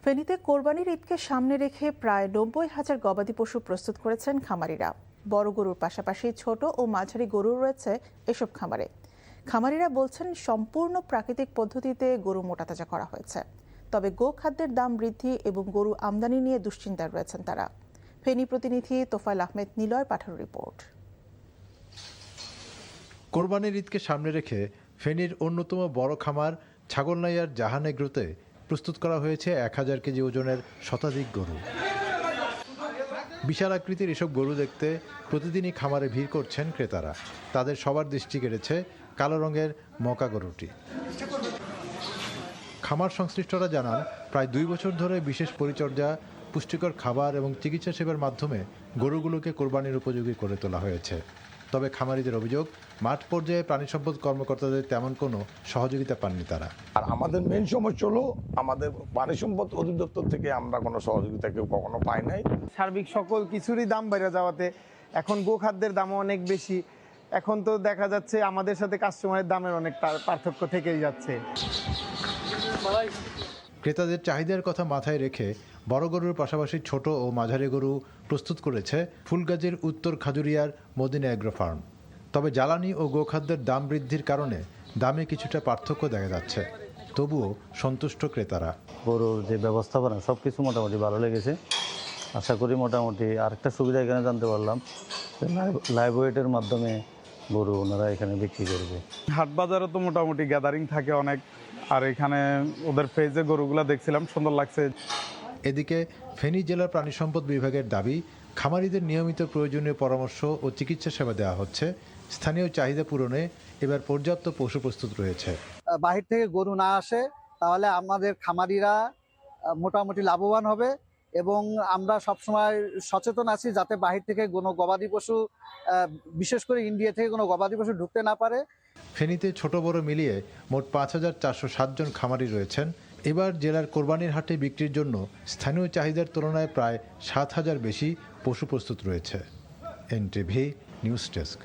ফেনীতে কোরবানির ঈদকে সামনে রেখে প্রায় ৯০,০০০ গবাদি পশু প্রস্তুত করেছেন খামারিরা। বড় গরুর পাশাপাশি ছোট ও মাঝারি গরু রয়েছে এসব খামারে। খামারিরা বলছেন সম্পূর্ণ প্রাকৃতিক পদ্ধতিতে গরু মোটাতাজা করা হয়েছে। তবে গোখাদ্যের দাম বৃদ্ধি এবং গরু আমদানি নিয়ে দুশ্চিন্তায় রয়েছেন তারা। ফেনী প্রতিনিধি তোফায়েল আহমেদ নিলয় পাঠানো রিপোর্ট। কোরবানির ঈদকে সামনে রেখে ফেনীর অন্যতম বড় খামার ছাগলনাইয়ার জাহান এগ্রোতে প্রস্তুত করা হয়েছে ১,০০০ কেজি ওজনের শতাধিক গরু। বিশাল আকৃতির এসব গরু দেখতে প্রতিদিনই খামারে ভিড় করছেন ক্রেতারা। তাদের সবার দৃষ্টি কেড়েছে কালো রঙের মকা গরুটি। খামার সংশ্লিষ্টরা জানান, প্রায় ২ বছর ধরে বিশেষ পরিচর্যা, পুষ্টিকর খাবার এবং চিকিৎসা সেবার মাধ্যমে গরুগুলোকে কোরবানির উপযোগী করে তোলা হয়েছে। তবে খামারিদের অভিযোগ, মাঠ পর্যায়ে প্রাণী সম্পদ কর্মকর্তাদের তেমন কোনো সহযোগিতা পাননি তারা। আর আমাদের মেন সমস্যা হলো আমাদের প্রাণী সম্পদ অধিদপ্তর থেকে আমরা কোনো সহযোগিতা কেউ কখনো পাই নাই। সার্বিক সকল কিছুরই দাম বেড়ে যাওয়াতে এখন গোখাদ্যের দামও অনেক বেশি। এখন তো দেখা যাচ্ছে আমাদের সাথে কাস্টমারের দামের অনেক পার্থক্য থেকেই যাচ্ছে। ক্রেতাদের চাহিদার কথা মাথায় রেখে বড় গরুর পাশাপাশি ছোট ও মাঝারি গরু প্রস্তুত করেছে ফুলগাজীর উত্তর খাজুরিয়ার মদিনা এগ্রো ফার্ম। তবে জ্বালানি ও গোখাদ্যের দাম বৃদ্ধির কারণে দামে কিছুটা পার্থক্য দেখা যাচ্ছে। তবুও সন্তুষ্ট ক্রেতারা। গরুর যে ব্যবস্থাপনা সব কিছু মোটামুটি ভালো লেগেছে। আশা করি মোটামুটি আরেকটা সুবিধা এখানে জানতে পারলাম, লাইভ ওয়েটের মাধ্যমে গরু ওনারা এখানে বিক্রি করবে। হাট বাজারও তো মোটামুটি গ্যাদারিং থাকে অনেক, আর এখানে ওদের পেজে গরুগুলা দেখছিলাম, সুন্দর লাগছে। এদিকে ফেনী জেলার প্রাণী সম্পদ বিভাগের দাবি, খামারিদের নিয়মিত প্রয়োজনীয় পরামর্শ ও চিকিৎসা সেবা দেওয়া হচ্ছে। স্থানীয় চাহিদা পূরণে এবার পর্যাপ্ত পশু প্রস্তুত রয়েছে। বাহির থেকে গরু না আসে তাহলে আমাদের খামারিরা মোটামুটি লাভবান হবে এবং আমরা সবসময় সচেতন আছি যাতে বাহির থেকে কোনো গবাদি পশু, বিশেষ করে ইন্ডিয়া থেকে কোনো গবাদি পশু ঢুকতে না পারে। ফেনীতে ছোট বড় মিলিয়ে মোট ৫,৪৬০ জন খামারি রয়েছেন। এবার জেলার কোরবানির হাটে বিক্রির জন্য স্থানীয় চাহিদার তুলনায় প্রায় ৭,০০০ বেশি পশু প্রস্তুত রয়েছে। NTV news desk.